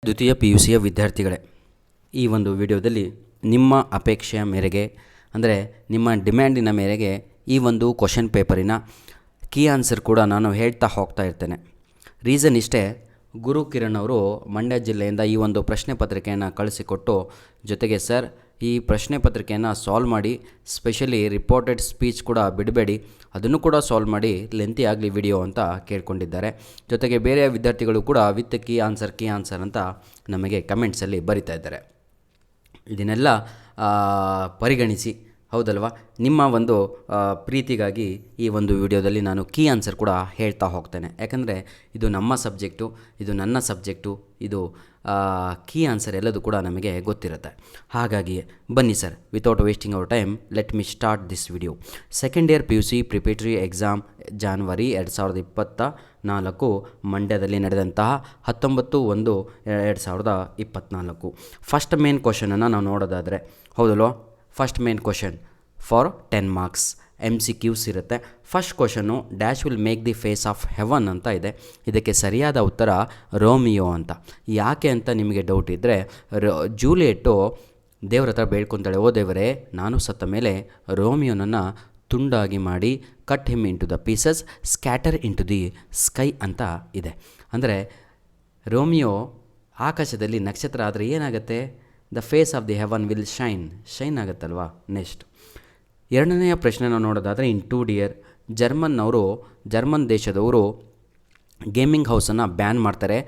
ದ್ವಿತೀಯ PUCಯ ವಿದ್ಯಾರ್ಥಿಗಳೇ, ಈ ಒಂದು ವಿಡಿಯೋದಲ್ಲಿ ನಿಮ್ಮ ಅಪೇಕ್ಷೆಯ ಮೇರೆಗೆ ಅಂದರೆ ನಿಮ್ಮ ಡಿಮ್ಯಾಂಡಿನ ಮೇರೆಗೆ ಈ ಒಂದು ಕ್ವಶನ್ ಪೇಪರಿನ ಕೀ ಆನ್ಸರ್ ಕೂಡ ನಾನು ಹೇಳ್ತಾ ಹೋಗ್ತಾ ಇರ್ತೇನೆ. ರೀಸನ್ ಇಷ್ಟೇ, ಗುರು ಕಿರಣ್ ಅವರು ಮಂಡ್ಯ ಜಿಲ್ಲೆಯಿಂದ ಈ ಒಂದು ಪ್ರಶ್ನೆ ಪತ್ರಿಕೆಯನ್ನು ಕಳಿಸಿಕೊಟ್ಟು, ಜೊತೆಗೆ ಸರ್ ಈ ಪ್ರಶ್ನೆ ಪತ್ರಿಕೆಯನ್ನು ಸಾಲ್ವ್ ಮಾಡಿ, ಸ್ಪೆಷಲಿ ರಿಪೋರ್ಟೆಡ್ ಸ್ಪೀಚ್ ಕೂಡ ಬಿಡಬೇಡಿ, ಅದನ್ನು ಕೂಡ ಸಾಲ್ವ್ ಮಾಡಿ, ಲೆಂತಿ ಆಗಲಿ ವಿಡಿಯೋ ಅಂತ ಕೇಳ್ಕೊಂಡಿದ್ದಾರೆ. ಜೊತೆಗೆ ಬೇರೆ ವಿದ್ಯಾರ್ಥಿಗಳು ಕೂಡ ವಿತ್ ಕೀ ಆನ್ಸರ್ ಅಂತ ನಮಗೆ ಕಮೆಂಟ್ಸಲ್ಲಿ ಬರಿತಾ ಇದ್ದಾರೆ. ಇದನ್ನೆಲ್ಲ ಪರಿಗಣಿಸಿ, ಹೌದಲ್ವಾ, ನಿಮ್ಮ ಒಂದು ಪ್ರೀತಿಗಾಗಿ ಈ ಒಂದು ವಿಡಿಯೋದಲ್ಲಿ ನಾನು ಕೀ ಆನ್ಸರ್ ಕೂಡ ಹೇಳ್ತಾ ಹೋಗ್ತೇನೆ. ಯಾಕಂದರೆ ಇದು ನಮ್ಮ ಸಬ್ಜೆಕ್ಟು, ಇದು ನನ್ನ ಸಬ್ಜೆಕ್ಟು, ಇದು ಕೀ ಆನ್ಸರ್ ಎಲ್ಲದು ಕೂಡ ನಮಗೆ ಗೊತ್ತಿರುತ್ತೆ. ಹಾಗಾಗಿ ಬನ್ನಿ sir, without wasting our time let me start this video. Second year PUC preparatory exam January 2024 ಮಂಡ್ಯದಲ್ಲಿ ನಡೆದಂತಹ 19/1/2024 ಫಸ್ಟ್ ಮೇನ್ ಕ್ವಶನನ್ನು ನಾವು ನೋಡೋದಾದರೆ, ಹೌದಲ್ವ, first main question for 10 marks MCQs ಇರುತ್ತೆ. First question dash will make the face of heaven ಅಂತ ಇದೆ. ಇದಕ್ಕೆ ಸರಿಯಾದ ಉತ್ತರ ರೋಮಿಯೋ ಅಂತ. ಯಾಕೆ ಅಂತ ನಿಮಗೆ ಡೌಟ್ ಇದ್ದರೆ, ಜೂಲಿಯೆಟ್ಟು ದೇವ್ರ ಹತ್ರ ಬೇಡ್ಕೊತಾಳೆ, ಓ ದೇವರೇ, ನಾನು ಸತ್ತ ಮೇಲೆ ರೋಮಿಯೋನನ್ನು ತುಂಡಾಗಿ ಮಾಡಿ, cut him into the pieces, scatter into the sky ಅಂತ ಇದೆ. ಅಂದರೆ ರೋಮಿಯೋ ಆಕಾಶದಲ್ಲಿ ನಕ್ಷತ್ರ ಆದರೆ ಏನಾಗುತ್ತೆ, the face of the heaven will shine ಆಗುತ್ತಲ್ವಾ. ನೆಕ್ಸ್ಟ್ ಎರಡನೆಯ ಪ್ರಶ್ನೆ ನಾವು ನೋಡೋದಾದರೆ, ಇನ್ 2 ಡಿಯರ್ ಜರ್ಮನ್ ದೇಶದವರು ಗೇಮಿಂಗ್ ಹೌಸನ್ನು ಬ್ಯಾನ್ ಮಾಡ್ತಾರೆ.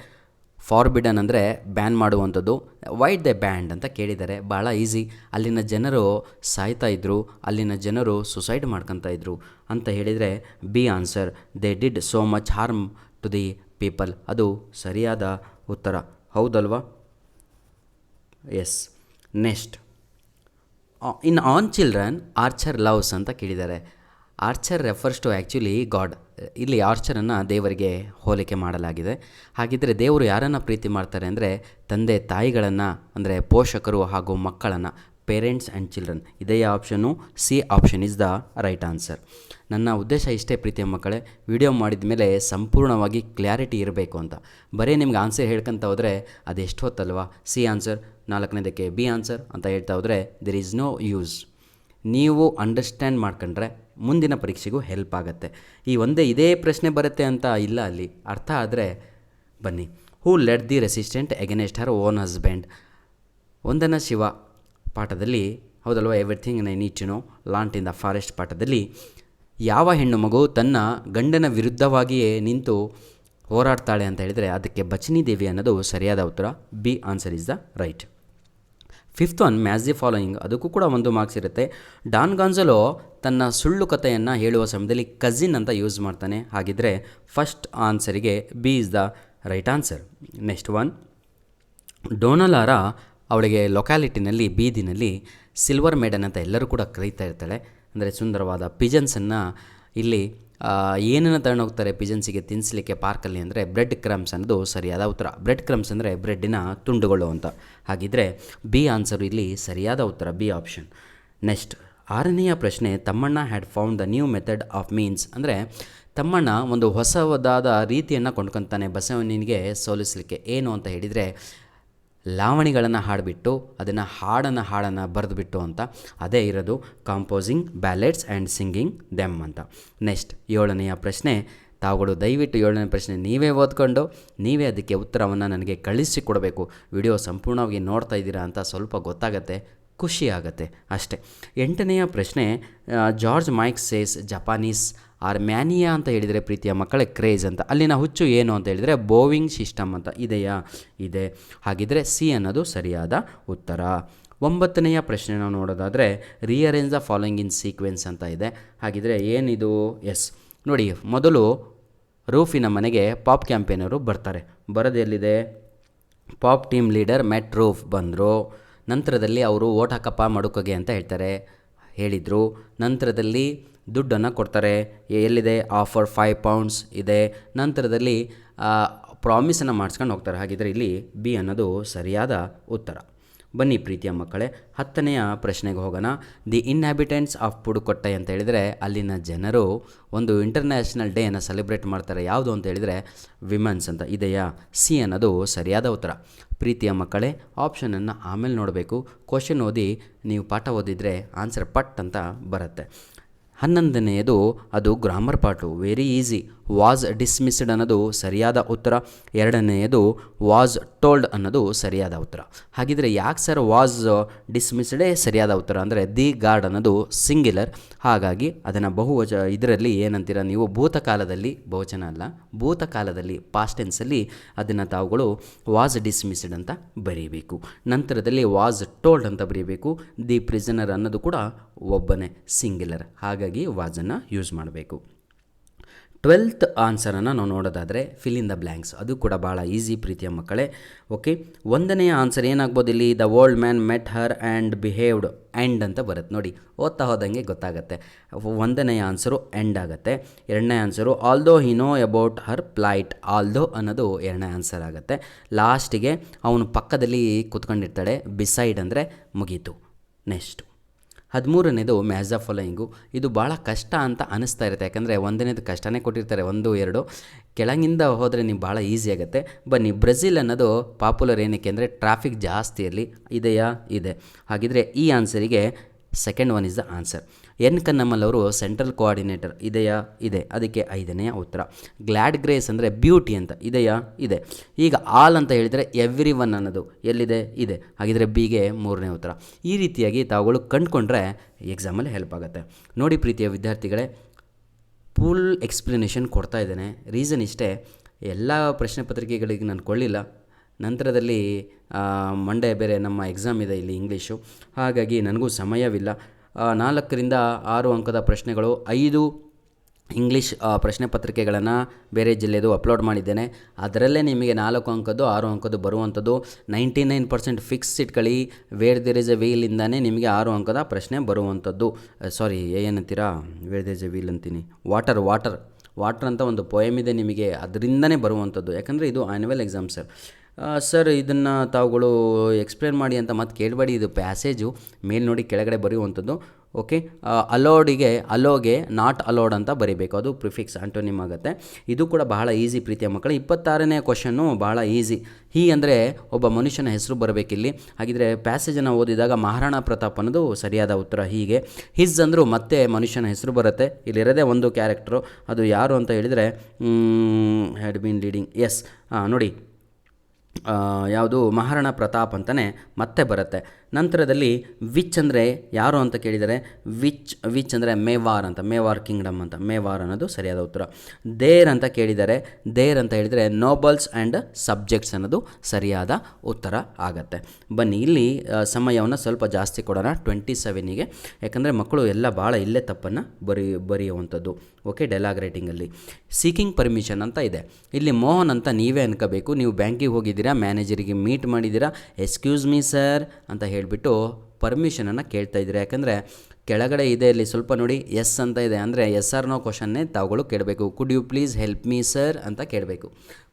ಫಾರ್ಬಿಡನ್ ಅಂದರೆ ಬ್ಯಾನ್ ಮಾಡುವಂಥದ್ದು. ವೈಟ್ ದೆ ಬ್ಯಾಂಡ್ ಅಂತ ಕೇಳಿದ್ದಾರೆ. ಭಾಳ ಈಸಿ. ಅಲ್ಲಿನ ಜನರು ಸಾಯ್ತಾ ಇದ್ದರು, ಅಲ್ಲಿನ ಜನರು ಸುಸೈಡ್ ಮಾಡ್ಕೊತಾ ಇದ್ರು ಅಂತ ಹೇಳಿದರೆ B answer, they did so much harm to the people. ಅದು ಸರಿಯಾದ ಉತ್ತರ, ಹೌದಲ್ವಾ. Yes. Next, in an children archer loves ಅಂತ ಕೇಳಿದ್ದಾರೆ. Archer refers to actually God. ಇಲ್ಲಿ ಆರ್ಚರನ್ನು ದೇವರಿಗೆ ಹೋಲಿಕೆ ಮಾಡಲಾಗಿದೆ. ಹಾಗಿದ್ದರೆ ದೇವರು ಯಾರನ್ನು ಪ್ರೀತಿ ಮಾಡ್ತಾರೆ ಅಂದರೆ ತಂದೆ ತಾಯಿಗಳನ್ನು, ಅಂದರೆ ಪೋಷಕರು ಹಾಗೂ ಮಕ್ಕಳನ್ನು, ಪೇರೆಂಟ್ಸ್ ಆ್ಯಂಡ್ ಚಿಲ್ಡ್ರನ್. ಇದೇ option, C option is the right answer. ನನ್ನ ಉದ್ದೇಶ ಇಷ್ಟೇ ಪ್ರೀತಿಯ ಮಕ್ಕಳೇ, ವಿಡಿಯೋ ಮಾಡಿದ ಮೇಲೆ ಸಂಪೂರ್ಣವಾಗಿ ಕ್ಲಾರಿಟಿ ಇರಬೇಕು ಅಂತ. ಬರೀ ನಿಮ್ಗೆ ಆನ್ಸರ್ ಹೇಳ್ಕೊಂತ ಹೋದರೆ ಅದೆಷ್ಟು ಹೊತ್ತಲ್ವಾ. ಸಿ ಆನ್ಸರ್, 4ನೇದಕ್ಕೆ ಬಿ ಆನ್ಸರ್ ಅಂತ ಹೇಳ್ತಾ ಹೋದರೆ ದೆರ್ ಈಸ್ ನೋ ಯೂಸ್. ನೀವು ಅಂಡರ್ಸ್ಟ್ಯಾಂಡ್ ಮಾಡ್ಕೊಂಡ್ರೆ ಮುಂದಿನ ಪರೀಕ್ಷೆಗೂ ಹೆಲ್ಪ್ ಆಗುತ್ತೆ. ಇದೇ ಪ್ರಶ್ನೆ ಬರುತ್ತೆ ಅಂತ ಇಲ್ಲ, ಅಲ್ಲಿ ಅರ್ಥ ಆದರೆ ಬನ್ನಿ. Who led the resistant against her own husband. Vandana Shiva ಪಾಠದಲ್ಲಿ, ಹೌದಲ್ವ, everything I need to know learnt in the forest ಪಾಠದಲ್ಲಿ ಯಾವ ಹೆಣ್ಣು ಮಗು ತನ್ನ ಗಂಡನ ವಿರುದ್ಧವಾಗಿಯೇ ನಿಂತು ಹೋರಾಡ್ತಾಳೆ ಅಂತ ಹೇಳಿದರೆ ಅದಕ್ಕೆ ಬಚನಿ ದೇವಿ ಅನ್ನೋದು ಸರಿಯಾದ ಉತ್ತರ. B answer is the right. Fifth one, match the following. ಅದಕ್ಕೂ ಕೂಡ 1 ಮಾರ್ಕ್ಸ್ ಇರುತ್ತೆ. ಡಾನ್ ಗಾನ್ಜಲೋ ತನ್ನ ಸುಳ್ಳು ಕಥೆಯನ್ನು ಹೇಳುವ ಸಮಯದಲ್ಲಿ ಕಝಿನ್ ಅಂತ ಯೂಸ್ ಮಾಡ್ತಾನೆ. ಹಾಗಿದ್ದರೆ ಫಸ್ಟ್ ಆನ್ಸರಿಗೆ B is the right answer. Next one, Dona Laura ಅವಳಿಗೆ ಲೊಕ್ಯಾಲಿಟಿನಲ್ಲಿ, ಬೀದಿನಲ್ಲಿ ಸಿಲ್ವರ್ ಮೇಡನ್ ಅಂತ ಎಲ್ಲರೂ ಕೂಡ ಕರೀತಾ ಇರ್ತಾಳೆ. ಅಂದರೆ ಸುಂದರವಾದ ಪಿಜನ್ಸನ್ನು ಇಲ್ಲಿ ಏನನ್ನು ತಗೊಂಡೋಗ್ತಾರೆ ಪಿಜನ್ಸಿಗೆ ತಿನ್ನಿಸಲಿಕ್ಕೆ ಪಾರ್ಕಲ್ಲಿ ಅಂದರೆ ಬ್ರೆಡ್ ಕ್ರಮ್ಸ್ ಅನ್ನೋದು ಸರಿಯಾದ ಉತ್ತರ. ಬ್ರೆಡ್ ಕ್ರಮ್ಸ್ ಅಂದರೆ ಬ್ರೆಡ್ಡಿನ ತುಂಡುಗಳು ಅಂತ. ಹಾಗಿದ್ದರೆ ಬಿ ಆನ್ಸರು ಇಲ್ಲಿ ಸರಿಯಾದ ಉತ್ತರ, ಬಿ ಆಪ್ಷನ್. ನೆಕ್ಸ್ಟ್ 6ನೆಯ ಪ್ರಶ್ನೆ, Thammanna had found the new method of means. ಅಂದರೆ ತಮ್ಮಣ್ಣ ಒಂದು ಹೊಸದಾದ ರೀತಿಯನ್ನು ಕೊಂಡ್ಕೊತಾನೆ ಬಸವಣ್ಣನಿಗೆ ಸೋಲಿಸಲಿಕ್ಕೆ. ಏನು ಅಂತ ಹೇಳಿದರೆ ಲಾವಣಿಗಳನ್ನು ಹಾಡಿಬಿಟ್ಟು ಅದನ್ನು ಹಾಡನ್ನು ಬರೆದುಬಿಟ್ಟು ಅಂತ. ಅದೇ ಇರೋದು ಕಾಂಪೋಸಿಂಗ್ ಬ್ಯಾಲೆಟ್ಸ್ ಆ್ಯಂಡ್ ಸಿಂಗಿಂಗ್ ದೆಮ್ ಅಂತ. ನೆಕ್ಸ್ಟ್ 7ನೆಯ ಪ್ರಶ್ನೆ, ತಾವುಗಳು ದಯವಿಟ್ಟು 7ನೇ ಪ್ರಶ್ನೆ ನೀವೇ ಓದ್ಕೊಂಡು ನೀವೇ ಅದಕ್ಕೆ ಉತ್ತರವನ್ನು ನನಗೆ ಕಳಿಸಿಕೊಡಬೇಕು. ವಿಡಿಯೋ ಸಂಪೂರ್ಣವಾಗಿ ನೋಡ್ತಾ ಇದ್ದೀರಾ ಅಂತ ಸ್ವಲ್ಪ ಗೊತ್ತಾಗತ್ತೆ, ಖುಷಿ ಆಗುತ್ತೆ ಅಷ್ಟೇ. 8ನೆಯ ಪ್ರಶ್ನೆ, George Mike says Japanese are mania ಅಂತ ಹೇಳಿದರೆ ಪ್ರೀತಿಯ ಮಕ್ಕಳೇ ಕ್ರೇಜ್ ಅಂತ. ಅಲ್ಲಿನ ಹುಚ್ಚು ಏನು ಅಂತ ಹೇಳಿದರೆ ಬೋವಿಂಗ್ ಸಿಸ್ಟಮ್ ಅಂತ. ಇದೆಯಾ? ಇದೆ. ಹಾಗಿದ್ದರೆ ಸಿ ಅನ್ನೋದು ಸರಿಯಾದ ಉತ್ತರ. 9ನೆಯ ಪ್ರಶ್ನೆ ನಾವು ನೋಡೋದಾದರೆ, rearrange the following in sequence ಅಂತ ಇದೆ. ಹಾಗಿದ್ದರೆ ಏನಿದು? ಎಸ್ ನೋಡಿ, ಮೊದಲು ರೂಫಿನ ಮನೆಗೆ ಪಾಪ್ ಕ್ಯಾಂಪೇನರು ಬರ್ತಾರೆ. ಬರೋದು ಎಲ್ಲಿದೆ? ಪಾಪ್ ಟೀಮ್ ಲೀಡರ್ ಮೆಟ್ ರೂಫ್ ಬಂದರು. ನಂತರದಲ್ಲಿ ಅವರು ಓಟ್ ಹಾಕಪ್ಪ ಮಡುಕಗೆ ಅಂತ ಹೇಳಿದರು. ನಂತರದಲ್ಲಿ ದುಡ್ಡನ್ನು ಕೊಡ್ತಾರೆ. ಎಲ್ಲಿದೆ? ಆಫರ್ 5 ಪೌಂಡ್ಸ್ ಇದೆ. ನಂತರದಲ್ಲಿ ಪ್ರಾಮಿಸನ್ನು ಮಾಡಿಸ್ಕೊಂಡು ಹೋಗ್ತಾರೆ. ಹಾಗಿದ್ದರೆ ಇಲ್ಲಿ ಬಿ ಅನ್ನೋದು ಸರಿಯಾದ ಉತ್ತರ. ಬನ್ನಿ ಪ್ರೀತಿಯ ಮಕ್ಕಳೇ, 10ನೆಯ ಪ್ರಶ್ನೆಗೆ ಹೋಗೋಣ. ದಿ ಇನ್ಹ್ಯಾಬಿಟೆಂಟ್ಸ್ ಆಫ್ ಪುಡುಕೊಟ್ಟೈ ಅಂತ ಹೇಳಿದರೆ ಅಲ್ಲಿನ ಜನರು ಒಂದು ಇಂಟರ್ನ್ಯಾಷನಲ್ ಡೇನ ಸೆಲೆಬ್ರೇಟ್ ಮಾಡ್ತಾರೆ. ಯಾವುದು ಅಂತ ಹೇಳಿದರೆ ವಿಮೆನ್ಸ್ ಅಂತ. ಇದೆಯಾ? ಸಿ ಅನ್ನೋದು ಸರಿಯಾದ ಉತ್ತರ. ಪ್ರೀತಿಯ ಮಕ್ಕಳೇ, ಆಪ್ಷನನ್ನು ಆಮೇಲೆ ನೋಡಬೇಕು. ಕ್ವಶನ್ ಓದಿ ನೀವು ಪಾಠ ಓದಿದರೆ ಆನ್ಸರ್ ಪಟ್ ಅಂತ ಬರುತ್ತೆ. 11ನೆಯದು ಅದು grammar part, very easy. Was dismissed ಅನ್ನೋದು ಸರಿಯಾದ ಉತ್ತರ. 2ನೆಯದು ವಾಸ್ ಟೋಲ್ಡ್ ಅನ್ನೋದು ಸರಿಯಾದ ಉತ್ತರ. ಹಾಗಿದ್ರೆ ಯಾಕೆ ಸರ್ ವಾಸ್ ಡಿಸ್ಮಿಸ್ಡೇ ಸರಿಯಾದ ಉತ್ತರ ಅಂದರೆ ದಿ ಗಾರ್ಡ್ ಅನ್ನೋದು ಸಿಂಗ್ಯುಲರ್, ಹಾಗಾಗಿ ಅದನ್ನು ಇದರಲ್ಲಿ ಏನಂತೀರ ನೀವು, ಭೂತಕಾಲದಲ್ಲಿ, ಬಹುವಚನ ಅಲ್ಲ, ಭೂತಕಾಲದಲ್ಲಿ ಪಾಸ್ಟ್ ಟೆನ್ಸಲ್ಲಿ ಅದನ್ನು ತಾವುಗಳು ವಾಸ್ ಡಿಸ್ಮಿಸ್ಡ್ ಅಂತ ಬರೀಬೇಕು. ನಂತರದಲ್ಲಿ ವಾಸ್ ಟೋಲ್ಡ್ ಅಂತ ಬರೀಬೇಕು. ದಿ ಪ್ರಿಸನರ್ ಅನ್ನೋದು ಕೂಡ ಒಬ್ಬನೇ ಸಿಂಗ್ಯುಲರ್, ಹಾಗಾಗಿ ವಾಸನ್ನು ಯೂಸ್ ಮಾಡಬೇಕು. 12th ಆನ್ಸರನ್ನು ನಾವು ನೋಡೋದಾದರೆ ಫಿಲ್ ಇನ್ ದ ಬ್ಲ್ಯಾಂಕ್ಸ್. ಅದು ಕೂಡ ಭಾಳ ಈಸಿ ಪ್ರೀತಿಯ ಮಕ್ಕಳೇ. ಓಕೆ, 1ನೇ ಆನ್ಸರ್ ಏನಾಗ್ಬೋದು ಇಲ್ಲಿ? The old man met Har and behaved end ಅಂತ ಬರುತ್ತೆ ನೋಡಿ. ಓದ್ತಾ ಹೋದಂಗೆ ಗೊತ್ತಾಗುತ್ತೆ. 1ನೇ ಆನ್ಸರು ಎಂಡ್ ಆಗುತ್ತೆ. 2ನೇ answer although he know about her plight. Although ಅನ್ನೋದು 2ನೇ ಆನ್ಸರ್ ಆಗುತ್ತೆ. ಲಾಸ್ಟಿಗೆ ಅವನು ಪಕ್ಕದಲ್ಲಿ ಕೂತ್ಕೊಂಡಿರ್ತಾಳೆ, ಬಿಸೈಡ್ ಅಂದರೆ ಮುಗೀತು. ನೆಕ್ಸ್ಟು 13ನೇದು ಮ್ಯಾಚ್ ದ ಫಾಲೋಯಿಂಗು. ಇದು ಭಾಳ ಕಷ್ಟ ಅಂತ ಅನ್ನಿಸ್ತಾ ಇರುತ್ತೆ, ಯಾಕಂದರೆ 1ನೇದು ಕಷ್ಟನೇ ಕೊಟ್ಟಿರ್ತಾರೆ, 1, 2 ಕೆಳಗಿಂದ ಹೋದರೆ ನೀವು ಭಾಳ ಈಸಿ ಆಗುತ್ತೆ. ಬನ್ನಿ, ಬ್ರೆಜಿಲ್ ಅನ್ನೋದು ಪಾಪ್ಯುಲರ್ ಏನಕ್ಕೆ ಅಂದರೆ ಟ್ರಾಫಿಕ್ ಜಾಸ್ತಿ ಇರಲಿ. ಇದೆಯಾ? ಇದೆ. ಹಾಗಿದ್ರೆ ಈ ಆನ್ಸರಿಗೆ second one is the answer. N Kannammal ಅವರು ಸೆಂಟ್ರಲ್ ಕೋಆರ್ಡಿನೇಟರ್. ಇದೆಯಾ? ಇದೆ. ಅದಕ್ಕೆ 5ನೇ ಉತ್ತರ. ಗ್ಲ್ಯಾಡ್ ಗ್ರೇಸ್ ಅಂದರೆ ಬ್ಯೂಟಿ ಅಂತ. ಇದೆಯಾ? ಇದೆ. ಈಗ ಆಲ್ ಅಂತ ಹೇಳಿದರೆ ಎವ್ರಿ ಒನ್ ಅನ್ನೋದು ಎಲ್ಲಿದೆ? ಇದೆ. ಹಾಗಿದ್ರೆ ಬಿಗೆ 3ನೇ ಉತ್ತರ. ಈ ರೀತಿಯಾಗಿ ತಾವುಗಳು ಕಂಡುಕೊಂಡ್ರೆ ಎಕ್ಸಾಮಲ್ಲಿ ಹೆಲ್ಪ್ ಆಗುತ್ತೆ. ನೋಡಿ ಪ್ರೀತಿಯ ವಿದ್ಯಾರ್ಥಿಗಳೇ, ಫುಲ್ ಎಕ್ಸ್ಪ್ಲನೇಷನ್ ಕೊಡ್ತಾ ಇದ್ದೇನೆ. ರೀಸನ್ ಇಷ್ಟೇ, ಎಲ್ಲ ಪ್ರಶ್ನೆ ಪತ್ರಿಕೆಗಳಿಗೆ ನಾನು ಕೊಳ್ಳಿಲ್ಲ. ನಂತರದಲ್ಲಿ ಮಂಡೇ ಬೇರೆ ನಮ್ಮ ಎಕ್ಸಾಮ್ ಇದೆ ಇಲ್ಲಿ ಇಂಗ್ಲೀಷು, ಹಾಗಾಗಿ ನನಗೂ ಸಮಯವಿಲ್ಲ. 4 ರಿಂದ 6 ಅಂಕದ ಪ್ರಶ್ನೆಗಳು, 5 ಇಂಗ್ಲೀಷ್ ಪ್ರಶ್ನೆ ಪತ್ರಿಕೆಗಳನ್ನು ಬೇರೆ ಜಿಲ್ಲೆದು ಅಪ್ಲೋಡ್ ಮಾಡಿದ್ದೇನೆ. ಅದರಲ್ಲೇ ನಿಮಗೆ 4 ಅಂಕದ್ದು 6 ಅಂಕದ್ದು ಬರುವಂಥದ್ದು. 99% ಫಿಕ್ಸ್ ಇಟ್ಕೊಳ್ಳಿ. ವೇರ್ ದೇರ್ ಇಸ್ ಎ ವೀಲಿಂದಾನೇ ನಿಮಗೆ 6 ಅಂಕದ ಪ್ರಶ್ನೆ ಬರುವಂಥದ್ದು. ಸಾರಿ, ಏನಂತೀರಾ, where there is a wheel ಅಂತೀನಿ, ವಾಟರ್ ಅಂತ ಒಂದು ಪೋಯಮ್ ಇದೆ ನಿಮಗೆ, ಅದರಿಂದನೇ ಬರುವಂಥದ್ದು. ಯಾಕಂದರೆ ಇದು ಆ್ಯನ್ಯುವಲ್ ಎಕ್ಸಾಮ್ ಸರ್ ಇದನ್ನು ತಾವುಗಳು ಎಕ್ಸ್ಪ್ಲೇನ್ ಮಾಡಿ ಅಂತ ಮತ್ತೆ ಕೇಳಬೇಡಿ. ಇದು ಪ್ಯಾಸೇಜು ಮೇಲೆ ನೋಡಿ ಕೆಳಗಡೆ ಬರೆಯುವಂಥದ್ದು. ಓಕೆ, ಅಲೋಗೆ ನಾಟ್ ಅಲೋಡ್ ಅಂತ ಬರೀಬೇಕು, ಅದು ಪ್ರಿಫಿಕ್ಸ್ ಆಂಟೋನಿಮ್ ಆಗುತ್ತೆ. ಇದು ಕೂಡ ಬಹಳ ಈಸಿ ಪ್ರೀತಿಯ ಮಕ್ಕಳು. 26ನೇ ಕ್ವಶನ್ನು ಬಹಳ ಈಸಿ. ಹೀ ಅಂದರೆ ಒಬ್ಬ ಮನುಷ್ಯನ ಹೆಸರು ಬರಬೇಕಿಲ್ಲಿ. ಹಾಗಿದ್ರೆ ಪ್ಯಾಸೇಜನ್ನು ಓದಿದಾಗ ಮಹಾರಾಣಾ ಪ್ರತಾಪ್ ಅನ್ನೋದು ಸರಿಯಾದ ಉತ್ತರ. ಹೀಗೆ ಹಿಸ್ ಅಂದರೂ ಮತ್ತೆ ಮನುಷ್ಯನ ಹೆಸರು ಬರುತ್ತೆ. ಇಲ್ಲಿರೋದೇ ಒಂದು ಕ್ಯಾರೆಕ್ಟ್ರು, ಅದು ಯಾರು ಅಂತ ಹೇಳಿದರೆ ಹ್ಯಾಡ್ ಬೀನ್ ಲೀಡಿಂಗ್. ಎಸ್, ನೋಡಿ ಯಾವುದು ಮಹಾರಾಣಾ ಪ್ರತಾಪ್ ಅಂತಲೇ ಮತ್ತೆ ಬರುತ್ತೆ. ನಂತರದಲ್ಲಿ ವಿಚ್ ಅಂದರೆ ಯಾರು ಅಂತ ಕೇಳಿದರೆ ವಿಚ್ ಅಂದರೆ ಮೇವಾರ್ ಅಂತ, ಮೇವಾರ್ ಕಿಂಗ್ಡಮ್ ಅಂತ, ಮೇವಾರ್ ಅನ್ನೋದು ಸರಿಯಾದ ಉತ್ತರ. ದೇರ್ ಅಂತ ಕೇಳಿದರೆ ದೇರ್ ಅಂತ ಹೇಳಿದರೆ ನೋಬಲ್ಸ್ ಆ್ಯಂಡ್ ಸಬ್ಜೆಕ್ಟ್ಸ್ ಅನ್ನೋದು ಸರಿಯಾದ ಉತ್ತರ ಆಗತ್ತೆ. ಬನ್ನಿ, ಇಲ್ಲಿ ಸಮಯವನ್ನು ಸ್ವಲ್ಪ ಜಾಸ್ತಿ ಕೊಡೋಣ, 27ಗೆ, ಯಾಕಂದರೆ ಮಕ್ಕಳು ಎಲ್ಲ ಭಾಳ ಇಲ್ಲೇ ತಪ್ಪನ್ನು ಬರೆಯುವಂಥದ್ದು. ಓಕೆ, ಡೈಲಾಗ್ ರೈಟಿಂಗಲ್ಲಿ ಸೀಕಿಂಗ್ ಪರ್ಮಿಷನ್ ಅಂತ ಇದೆ. ಇಲ್ಲಿ ಮೋಹನ್ ಅಂತ ನೀವೇ ಅನ್ಕೋಬೇಕು. ನೀವು ಬ್ಯಾಂಕಿಗೆ ಹೋಗಿದ್ದೀರಾ, ಮ್ಯಾನೇಜರಿಗೆ ಮೀಟ್ ಮಾಡಿದ್ದೀರಾ, ಎಕ್ಸ್ಕ್ಯೂಸ್ ಮೀ ಸರ್ ಅಂತ ಹೇಳಿಬಿಟ್ಟು ಪರ್ಮಿಷನನ್ನು ಕೇಳ್ತಾ ಇದ್ದೀರಾ. ಯಾಕಂದರೆ ಕೆಳಗಡೆ ಇದೆ, ಇಲ್ಲಿ ಸ್ವಲ್ಪ ನೋಡಿ ಎಸ್ ಅಂತ ಇದೆ, ಅಂದರೆ ಎಸ್ ಆರ್ ನೋ ಕ್ವಶನ್ನೇ ತಾವುಗಳು ಕೇಳಬೇಕು. Could you please help me sir ಅಂತ ಕೇಳಬೇಕು.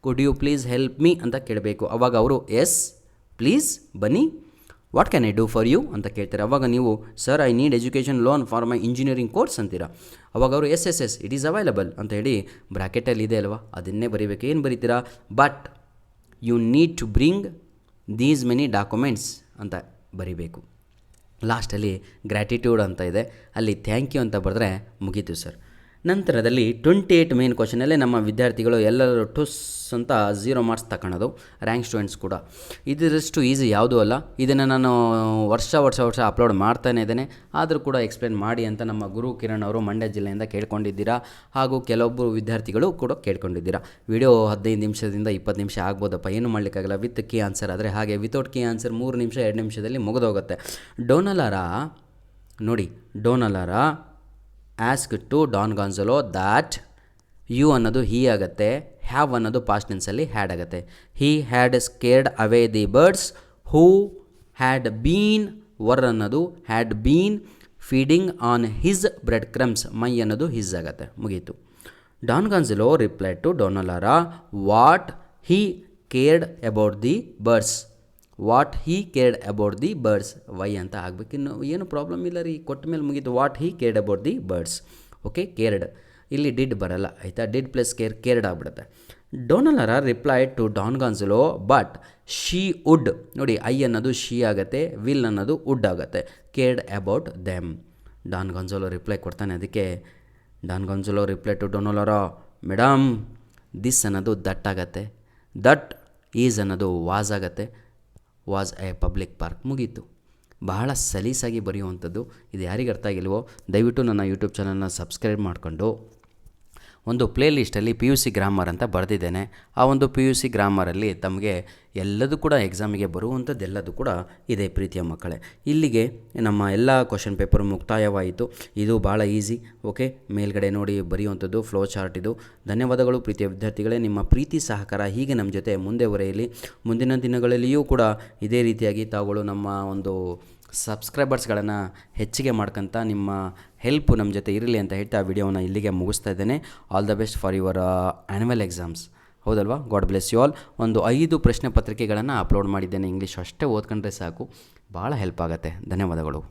Could you please help me ಅಂತ ಕೇಳಬೇಕು. ಅವಾಗ ಅವರು ಎಸ್ ಪ್ಲೀಸ್ ಬನ್ನಿ, what can I do for you ಅಂತ ಕೇಳ್ತಾರೆ. ಅವಾಗ ನೀವು sir I need education loan for my engineering course ಅಂತೀರಾ. ಅವಾಗ ಅವರು ಎಸ್ ಇಟ್ ಈಸ್ ಅವೈಲಬಲ್ ಅಂತ ಹೇಳಿ ಬ್ರ್ಯಾಕೆಟಲ್ಲಿ ಇದೆ ಅಲ್ವಾ, ಅದನ್ನೇ ಬರೀಬೇಕು. ಏನು ಬರೀತೀರಾ? But you need to bring these many documents ಅಂತ ಬರೀಬೇಕು. ಲಾಸ್ಟಲ್ಲಿ ಗ್ರ್ಯಾಟಿಟ್ಯೂಡ್ ಅಂತ ಇದೆ, ಅಲ್ಲಿ ಥ್ಯಾಂಕ್ ಯು ಅಂತ ಬರೆದ್ರೆ ಮುಗೀತು ಸರ್. ನಂತರದಲ್ಲಿ 28 ಮೇನ್ ಕ್ವಶನಲ್ಲೇ ನಮ್ಮ ವಿದ್ಯಾರ್ಥಿಗಳು ಎಲ್ಲರೂ ಟುಸ್ ಅಂತ 0 ಮಾರ್ಕ್ಸ್ ತಗೊಳ್ಳೋದು, ರ್ಯಾಂಕ್ ಸ್ಟೂಡೆಂಟ್ಸ್ ಕೂಡ. ಇದರಷ್ಟು ಈಸಿ ಯಾವುದೂ ಅಲ್ಲ. ಇದನ್ನು ನಾನು ವರ್ಷ ಅಪ್ಲೋಡ್ ಮಾಡ್ತಾನೇ ಇದ್ದೇನೆ, ಆದರೂ ಕೂಡ ಎಕ್ಸ್ಪ್ಲೇನ್ ಮಾಡಿ ಅಂತ ನಮ್ಮ ಗುರು ಕಿರಣ್ ಅವರು ಮಂಡ್ಯ ಜಿಲ್ಲೆಯಿಂದ ಕೇಳ್ಕೊಂಡಿದ್ದೀರಾ. ಹಾಗೂ ಕೆಲವೊಬ್ಬರು ವಿದ್ಯಾರ್ಥಿಗಳು ಕೂಡ ಕೇಳ್ಕೊಂಡಿದ್ದೀರಾ. ವಿಡಿಯೋ 15 ನಿಮಿಷದಿಂದ 20 ನಿಮಿಷ ಆಗ್ಬೋದಪ್ಪ, ಏನು ಮಾಡಲಿಕ್ಕಾಗಲ್ಲ ವಿತ್ ಕೀ ಆನ್ಸರ್ ಆದರೆ. ಹಾಗೆ ವಿತೌಟ್ ಕೀ ಆನ್ಸರ್ 3 ನಿಮಿಷ 2 ನಿಮಿಷದಲ್ಲಿ ಮುಗಿದೋಗುತ್ತೆ. Dona Laura ask to Don Gonzalo that. You ಅನ್ನೋದು ಹೀ ಆಗುತ್ತೆ, ಹ್ಯಾವ್ ಅನ್ನೋದು ಪಾಸ್ಟ್ ಟೆನ್ಸಲ್ಲಿ ಹ್ಯಾಡ್ ಆಗುತ್ತೆ. He had scared away the birds who had been. Were ಅನ್ನೋದು had been feeding on his bread crumbs. My ಅನ್ನೋದು ಹಿಸ್ ಆಗುತ್ತೆ, ಮುಗೀತು. Don Gonzalo replied to Dona Laura what he cared about the birds. What he cared about the birds. Why ಅಂತ ಆಗಬೇಕು. ಇನ್ನು ಏನು problem ಇಲ್ಲ ರೀ, ಕೊಟ್ಟ ಮೇಲೆ ಮುಗೀತು. What he cared about the birds. Okay, cared ಇಲ್ಲಿ ಡಿಡ್ ಬರಲ್ಲ ಆಯಿತಾ, ಡಿಡ್ ಪ್ಲಸ್ ಕೇರ್ಡ್ ಆಗಿಬಿಡುತ್ತೆ. Dona Laura replied to Don Gonzalo but she would. ನೋಡಿ, ಐ ಅನ್ನೋದು ಶೀ ಆಗುತ್ತೆ, ವಿಲ್ ಅನ್ನೋದು ವುಡ್ ಆಗುತ್ತೆ. Cared about them. Don Gonzalo reply ಕೊಡ್ತಾನೆ. ಅದಕ್ಕೆ Don Gonzalo reply to Dona Laura, madam this ಅನ್ನೋದು ದಟ್ ಆಗುತ್ತೆ, ದಟ್ ಈಸ್ ಅನ್ನೋದು ವಾಸ್ ಆಗುತ್ತೆ, ವಾಸ್ ಎ ಪಬ್ಲಿಕ್ ಪಾರ್ಕ್. ಮುಗೀತು. ಬಹಳ ಸಲೀಸಾಗಿ ಬರೆಯುವಂಥದ್ದು. ಇದು ಯಾರಿಗೆ ಅರ್ಥ ಆಗಿಲ್ವೋ ದಯವಿಟ್ಟು ನನ್ನ ಯೂಟ್ಯೂಬ್ ಚಾನಲ್ನ ಸಬ್ಸ್ಕ್ರೈಬ್ ಮಾಡಿಕೊಂಡು ಒಂದು ಪ್ಲೇ ಲಿಸ್ಟಲ್ಲಿ ಪಿ ಯು ಸಿ ಗ್ರಾಮರ್ ಅಂತ ಬರೆದಿದ್ದೇನೆ. ಆ ಒಂದು ಪಿ ಯು ಸಿ ಗ್ರಾಮರಲ್ಲಿ ತಮಗೆ ಎಲ್ಲದೂ ಕೂಡ ಎಕ್ಸಾಮಿಗೆ ಬರುವಂಥದ್ದೆಲ್ಲದೂ ಕೂಡ ಇದೆ ಪ್ರೀತಿಯ ಮಕ್ಕಳೇ. ಇಲ್ಲಿಗೆ ನಮ್ಮ ಎಲ್ಲ ಕ್ವಶನ್ ಪೇಪರ್ ಮುಕ್ತಾಯವಾಯಿತು. ಇದು ಭಾಳ ಈಸಿ. ಓಕೆ, ಮೇಲ್ಗಡೆ ನೋಡಿ ಬರೆಯುವಂಥದ್ದು ಫ್ಲೋ ಚಾರ್ಟ್ ಇದು. ಧನ್ಯವಾದಗಳು ಪ್ರೀತಿಯ ವಿದ್ಯಾರ್ಥಿಗಳೇ. ನಿಮ್ಮ ಪ್ರೀತಿ ಸಹಕಾರ ಹೀಗೆ ನಮ್ಮ ಜೊತೆ ಮುಂದೆ ಬರೆಯಲಿ. ಮುಂದಿನ ದಿನಗಳಲ್ಲಿಯೂ ಕೂಡ ಇದೇ ರೀತಿಯಾಗಿ ತಾವುಗಳು ನಮ್ಮ ಒಂದು ಸಬ್ಸ್ಕ್ರೈಬರ್ಸ್ಗಳನ್ನು ಹೆಚ್ಚಿಗೆ ಮಾಡ್ಕೊತ ನಿಮ್ಮ ಹೆಲ್ಪು ನಮ್ಮ ಜೊತೆ ಇರಲಿ ಅಂತ ಹೇಳ್ತಾ ಆ ವಿಡಿಯೋನ ಇಲ್ಲಿಗೆ ಮುಗಿಸ್ತಾ ಇದ್ದೇನೆ. All the best for your annual exams. ಹೌದಲ್ವಾ? God bless you all. ಒಂದು 5 ಪ್ರಶ್ನೆ ಪತ್ರಿಕೆಗಳನ್ನು ಅಪ್ಲೋಡ್ ಮಾಡಿದ್ದೇನೆ. ಇಂಗ್ಲೀಷ್ ಅಷ್ಟೇ ಓದ್ಕೊಂಡ್ರೆ ಸಾಕು, ಭಾಳ ಹೆಲ್ಪ್ ಆಗುತ್ತೆ. ಧನ್ಯವಾದಗಳು.